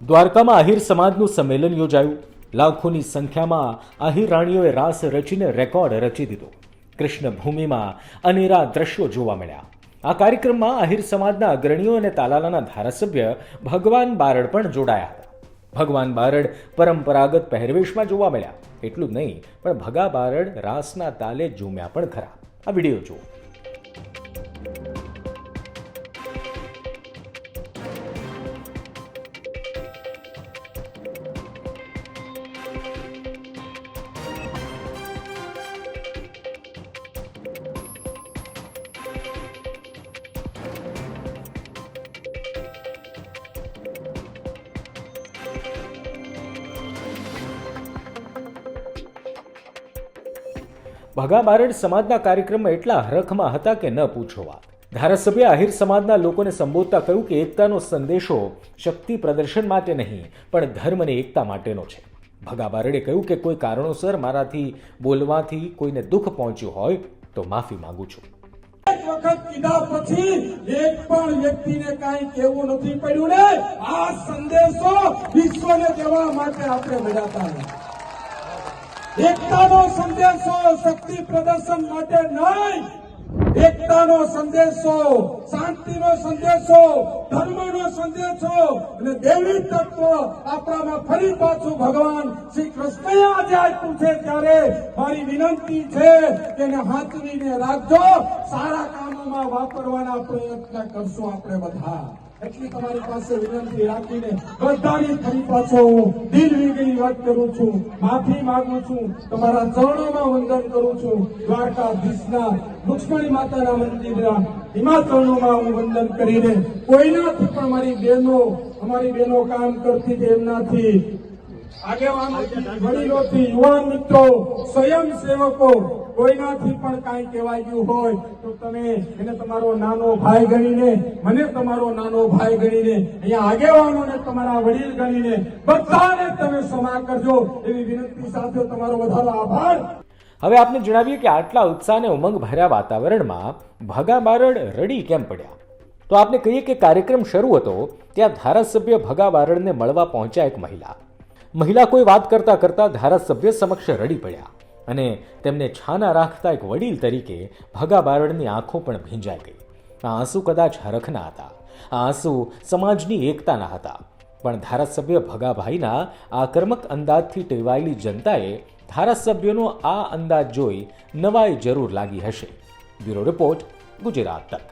દ્વારકામાં આહિર સમાજનું સંમેલન યોજાયું. લાખોની સંખ્યામાં આહિર રાણીઓએ રાસ રચીને રેકોર્ડ રચી દીધો. કૃષ્ણ ભૂમિમાં અનેરા દ્રશ્યો જોવા મળ્યા. આ કાર્યક્રમમાં આહિર સમાજના અગ્રણીઓ અને તાલાલાના ધારાસભ્ય ભગવાન બારડ પણ જોડાયા હતા. ભગવાન બારડ પરંપરાગત પહેરવેશમાં જોવા મળ્યા. એટલું જ નહીં, પણ ભગા બારડ રાસના તાલે ઝૂમ્યા પણ ખરા. આ વિડીયો જુઓ. ભગા બારડ સમાજના કાર્યક્રમમાં એટલા હરખમાં હતા કે ન પૂછો વાત. ધારાસભ્ય આહિર સમાજના લોકોને સંબોધતા કહ્યું કે એકતાનો સંદેશો શક્તિ પ્રદર્શન માટે નહીં, પણ ધર્મ અને એકતા માટેનો છે. ભગા બારડે કહ્યું કે કોઈ કારણોસર મારાથી બોલવાથી કોઈને દુઃખ પહોંચ્યું હોય તો માફી માંગુ છું. એક વખત કીધા પછી એક પણ વ્યક્તિને કાંઈ કહેવું નથી પડ્યું ને. આ સંદેશો વિશ્વને દેવા માટે આપણે મળ્યા હતા. એકતાનો સંદેશો શક્તિ પ્રદર્શન માટે નહીં, એકતાનો સંદેશો, શાંતિનો સંદેશો, ધર્મનો સંદેશો અને દૈવી તત્વ આપણામાં ફરી પાછું ભગવાન શ્રી કૃષ્ણએ આજે આપ્યું છે. ત્યારે મારી વિનંતી છે કે એને હાથવીને રાખજો. સારા કામોમાં વાપરવાના પ્રયત્ન કરશું આપણે બધા. એટલી તમારી પાસે વિનંતી રાખીને બધાની ફરી પાછો હું દિલ વીગી વાત કરું છું, માફી માંગુ છું, તમારા ચરણોમાં વંદન કરું છું. દ્વારકાધીશના રુક્ષ્મણી માતાના મંદિરના હિમાચરણોમાં હું વંદન કરીને કોઈનાથી પણ અમારી બહેનો કામ કરતી હતી એમનાથી, આગેવાનોથી, વડીલોથી, યુવાન મિત્રો, સ્વયંસેવકો, કોઈનાથી પણ કાંઈ કહેવાય ગયું હોય તો તમે એને તમારો નાનો ભાઈ ગણીને, મને તમારો નાનો ભાઈ ગણીને, અહીંયા આગેવાનોને તમારા વડીલ ગણીને બધાને તમે ક્ષમા કરજો એવી વિનંતી સાથે તમારો વધારો આભાર. હવે આપને જણાવીએ કે આટલા ઉત્સાહ અને ઉમંગ ભર્યા વાતાવરણમાં ભગા બારડ રડી કેમ પડ્યા? તો આપને કહીએ કે કાર્યક્રમ શરૂ હતો ત્યાં ધારાસભ્ય ભગા બારડને મળવા પહોંચ્યા એક મહિલા કોઈ વાત કરતા કરતા ધારાસભ્ય સમક્ષ રડી પડ્યા અને તેમને છાના રાખતા એક વડીલ તરીકે ભગા બારડની આંખો પણ ભીંજાઈ ગઈ. આ આંસુ કદાચ હરખના હતા, આ આંસુ સમાજની એકતાના હતા. પણ ધારાસભ્ય ભગાભાઈના આક્રમક અંદાજથી ટેવાયેલી જનતાએ ધારાસભ્યનો આ અંદાજ જોઈ નવાઈ જરૂર લાગી હશે. બ્યુરો રિપોર્ટ, ગુજરાત તક.